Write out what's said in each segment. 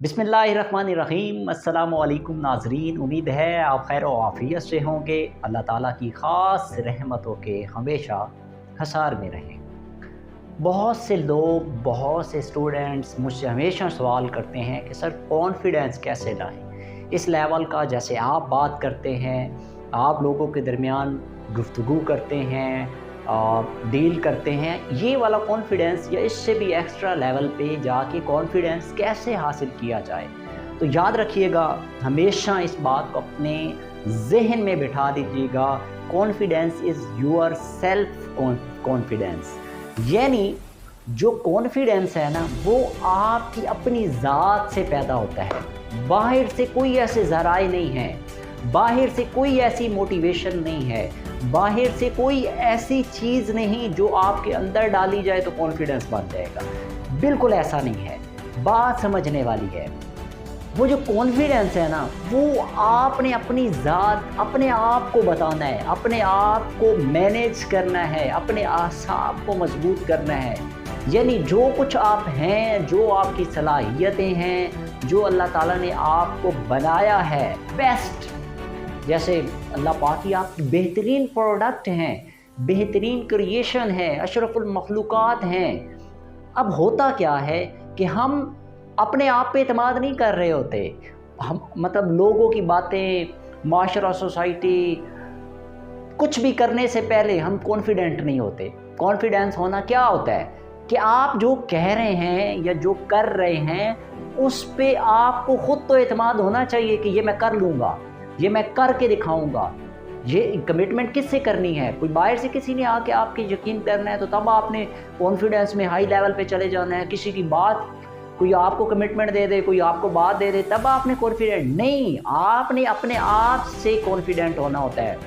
बिस्मिल्लाहिर्रहमानिर्रहीम। अस्सलामुअलैकुम नाज़रीन, उम्मीद है आप खैर व आफ़ियत से होंगे। अल्लाह ताला की ख़ास रहमतों के हमेशा हसार में रहें। बहुत से लोग, बहुत से स्टूडेंट्स मुझसे हमेशा सवाल करते हैं कि सर कॉन्फिडेंस कैसे लाएं इस लेवल का। जैसे आप बात करते हैं, आप लोगों के दरमियान गुफ्तगू करते हैं, डील करते हैं, ये वाला कॉन्फिडेंस या इससे भी एक्स्ट्रा लेवल पे जाके कॉन्फिडेंस कैसे हासिल किया जाए। तो याद रखिएगा, हमेशा इस बात को अपने जहन में बिठा दीजिएगा, confidence is your self confidence. यानी जो कॉन्फिडेंस है ना, वो आपकी अपनी ज़ात से पैदा होता है। बाहर से कोई ऐसे ज़राए नहीं हैं, बाहर से कोई ऐसी मोटिवेशन नहीं है, बाहर से कोई ऐसी चीज़ नहीं जो आपके अंदर डाली जाए तो कॉन्फिडेंस बन जाएगा। बिल्कुल ऐसा नहीं है। बात समझने वाली है। वो जो कॉन्फिडेंस है ना, वो आपने अपनी ज़ात, अपने आप को बताना है, अपने आप को मैनेज करना है, अपने आसाब को मजबूत करना है। यानी जो कुछ आप हैं, जो आपकी सलाहियतें हैं, जो अल्लाह ताला ने आपको बनाया है बेस्ट, जैसे अल्लाह पाक की आपकी बेहतरीन प्रोडक्ट हैं, बेहतरीन क्रिएशन है, अशरफुल मखलूक़ात हैं। अब होता क्या है कि हम अपने आप पे एतमाद नहीं कर रहे होते। हम मतलब लोगों की बातें, माशरा, सोसाइटी, कुछ भी करने से पहले हम कॉन्फिडेंट नहीं होते। कॉन्फिडेंस होना क्या होता है कि आप जो कह रहे हैं या जो कर रहे हैं उस पे आपको ख़ुद तो एतमाद होना चाहिए कि ये मैं कर लूँगा, ये मैं करके दिखाऊंगा। ये कमिटमेंट किससे करनी है? कोई बाहर से किसी ने आके आपके यकीन करना है तो तब आपने कॉन्फिडेंस में हाई लेवल पे चले जाना है। किसी की बात, कोई आपको कमिटमेंट दे दे, कोई आपको बात दे दे, तब आपने कॉन्फिडेंट नहीं, आपने अपने आप से कॉन्फिडेंट होना होता है।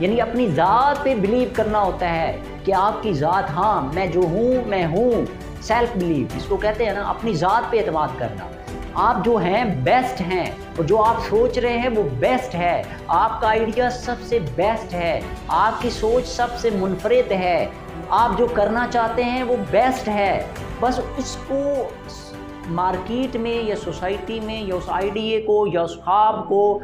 यानी अपनी ज़ात पे बिलीव करना होता है कि आपकी ज़ात, हाँ मैं जो हूँ मैं हूँ। सेल्फ बिलीव इसको कहते हैं ना, अपनी ज़ात पे एतमाद करना। आप जो हैं बेस्ट हैं, और जो आप सोच रहे हैं वो बेस्ट है, आपका आइडिया सबसे बेस्ट है, आपकी सोच सबसे मुनफरिद है, आप जो करना चाहते हैं वो बेस्ट है। बस उसको मार्केट में या सोसाइटी में या उस आइडिया को या उस ख्वाब को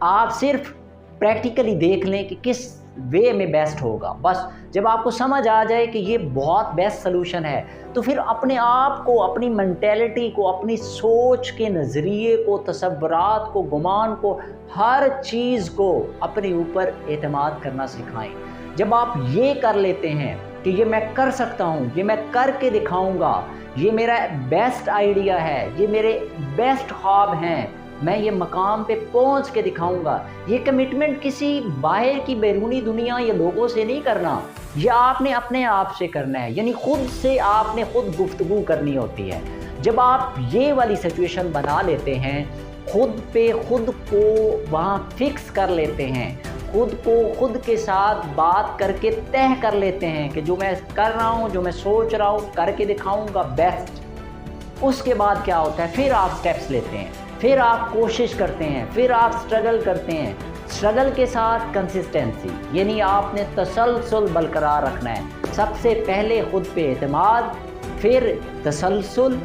आप सिर्फ प्रैक्टिकली देख लें कि किस वे में बेस्ट होगा। बस जब आपको समझ आ जाए कि ये बहुत बेस्ट सलूशन है, तो फिर अपने आप को, अपनी मेंटेलिटी को, अपनी सोच के नज़रिए को, तसव्वुरात को, गुमान को, हर चीज़ को अपने ऊपर एतमाद करना सिखाएं। जब आप ये कर लेते हैं कि ये मैं कर सकता हूँ, ये मैं करके दिखाऊंगा, ये मेरा बेस्ट आइडिया है, ये मेरे बेस्ट ख्वाब हैं, मैं ये मकाम पे पहुंच के दिखाऊंगा। ये कमिटमेंट किसी बाहर की बैरूनी दुनिया या लोगों से नहीं करना, ये आपने अपने आप से करना है। यानी खुद से आपने खुद गुफ्तगू करनी होती है। जब आप ये वाली सिचुएशन बना लेते हैं, खुद पे खुद को वहाँ फिक्स कर लेते हैं, खुद को खुद के साथ बात करके तय कर लेते हैं कि जो मैं कर रहा हूँ, जो मैं सोच रहा हूँ, करके दिखाऊंगा बेस्ट। उसके बाद क्या होता है, फिर आप स्टेप्स लेते हैं, फिर आप कोशिश करते हैं, फिर आप स्ट्रगल करते हैं। स्ट्रगल के साथ कंसिस्टेंसी, यानी आपने तसलसल बरकरार रखना है। सबसे पहले खुद पे एतमाद, फिर तसलसल,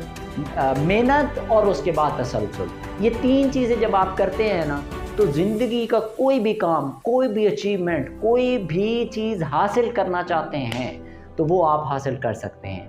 मेहनत, और उसके बाद तसलसल। ये तीन चीज़ें जब आप करते हैं ना, तो ज़िंदगी का कोई भी काम, कोई भी अचीवमेंट, कोई भी चीज़ हासिल करना चाहते हैं तो वो आप हासिल कर सकते हैं।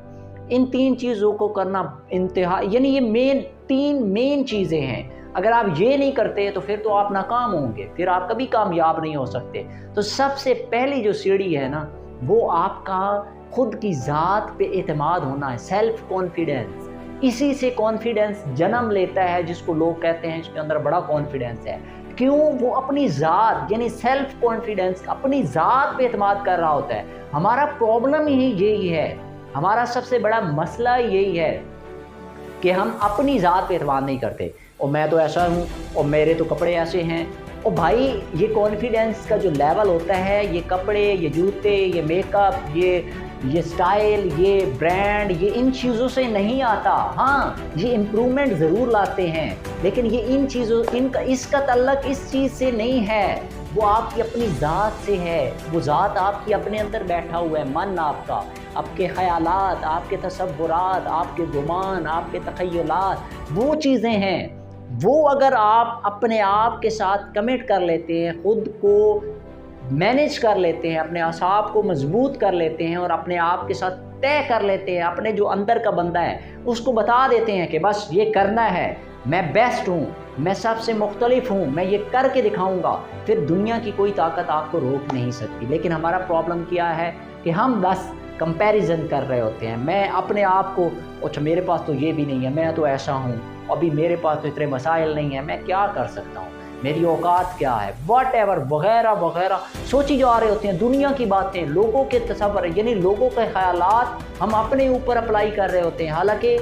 इन तीन चीज़ों को करना इंतहा, यानी ये तीन मेन चीज़ें हैं। अगर आप ये नहीं करते तो फिर तो आप नाकाम होंगे, फिर आप कभी कामयाब नहीं हो सकते। तो सबसे पहली जो सीढ़ी है ना, वो आपका खुद की ज़ात पे एतमाद होना है, सेल्फ कॉन्फिडेंस। इसी से कॉन्फिडेंस जन्म लेता है, जिसको लोग कहते हैं इसके अंदर बड़ा कॉन्फिडेंस है। क्यों? वो अपनी ज़ात, यानी सेल्फ कॉन्फिडेंस, अपनी ज़ात पे एतमाद कर रहा होता है। हमारा प्रॉब्लम ही यही है, हमारा सबसे बड़ा मसला यही है कि हम अपनी ज़ात पे एतमाद नहीं करते। और मैं तो ऐसा हूँ, और मेरे तो कपड़े ऐसे हैं। और भाई ये कॉन्फिडेंस का जो लेवल होता है, ये कपड़े, ये जूते, ये मेकअप, ये स्टाइल, ये ब्रांड, ये इन चीज़ों से नहीं आता। हाँ, ये इम्प्रूवमेंट ज़रूर लाते हैं, लेकिन ये इन चीज़ों, इसका तल्लक इस चीज़ से नहीं है। وہ آپ کی اپنی ذات سے ہے، وہ ذات آپ کی اپنے اندر بیٹھا ہوا ہے، من آپ کا، آپ کے خیالات، آپ کے تصورات، آپ کے گمان، آپ کے تخیلات، وہ چیزیں ہیں۔ وہ اگر آپ اپنے آپ کے ساتھ کمٹ کر لیتے ہیں، خود کو مینیج کر لیتے ہیں، اپنے اعصاب کو مضبوط کر لیتے ہیں اور اپنے آپ کے ساتھ طے کر لیتے ہیں، اپنے جو اندر کا بندہ ہے اس کو بتا دیتے ہیں کہ بس یہ کرنا ہے، میں بیسٹ ہوں، میں سب سے مختلف ہوں، میں یہ کر کے دکھاؤں گا، پھر دنیا کی کوئی طاقت آپ کو روک نہیں سکتی۔ لیکن ہمارا پرابلم کیا ہے کہ ہم بس کمپیریزن کر رہے ہوتے ہیں، میں اپنے آپ کو اچھا میرے پاس تو یہ بھی نہیں ہے، میں تو ایسا ہوں، ابھی میرے پاس تو اتنے مسائل نہیں ہیں، میں کیا کر سکتا ہوں، میری اوقات کیا ہے، واٹ ایور وغیرہ وغیرہ سوچی جا رہے ہوتے ہیں، دنیا کی باتیں، لوگوں کے تصور، یعنی لوگوں کے خیالات ہم اپنے اوپر اپلائی کر رہے ہوتے ہیں، حالانکہ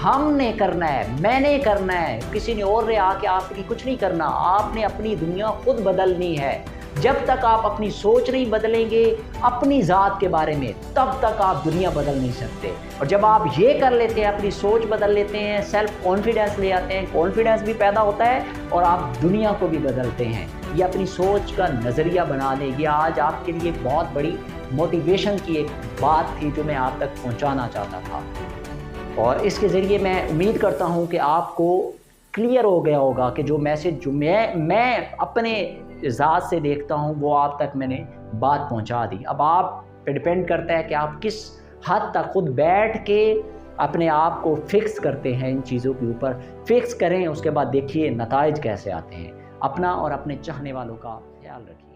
ہم نے کرنا ہے، میں نے کرنا ہے، کسی نے اور نے آ کے آپ کی کچھ نہیں کرنا، آپ نے اپنی دنیا خود بدلنی ہے۔ جب تک آپ اپنی سوچ نہیں بدلیں گے اپنی ذات کے بارے میں، تب تک آپ دنیا بدل نہیں سکتے۔ اور جب آپ یہ کر لیتے ہیں، اپنی سوچ بدل لیتے ہیں، سیلف کانفیڈنس لے آتے ہیں، کانفیڈنس بھی پیدا ہوتا ہے اور آپ دنیا کو بھی بدلتے ہیں۔ یہ اپنی سوچ کا نظریہ بنا دیں گے۔ آج آپ کے لیے بہت بڑی موٹیویشن کی ایک بات تھی جو میں آپ تک پہنچانا چاہتا تھا، اور اس کے ذریعے میں امید کرتا ہوں کہ آپ کو کلیئر ہو گیا ہوگا کہ جو میسج جو میں اپنے ذات سے دیکھتا ہوں وہ آپ تک میں نے بات پہنچا دی۔ اب آپ پہ ڈپینڈ کرتا ہے کہ آپ کس حد تک خود بیٹھ کے اپنے آپ کو فکس کرتے ہیں، ان چیزوں کے اوپر فکس کریں، اس کے بعد دیکھیے نتائج کیسے آتے ہیں۔ اپنا اور اپنے چاہنے والوں کا خیال رکھیے۔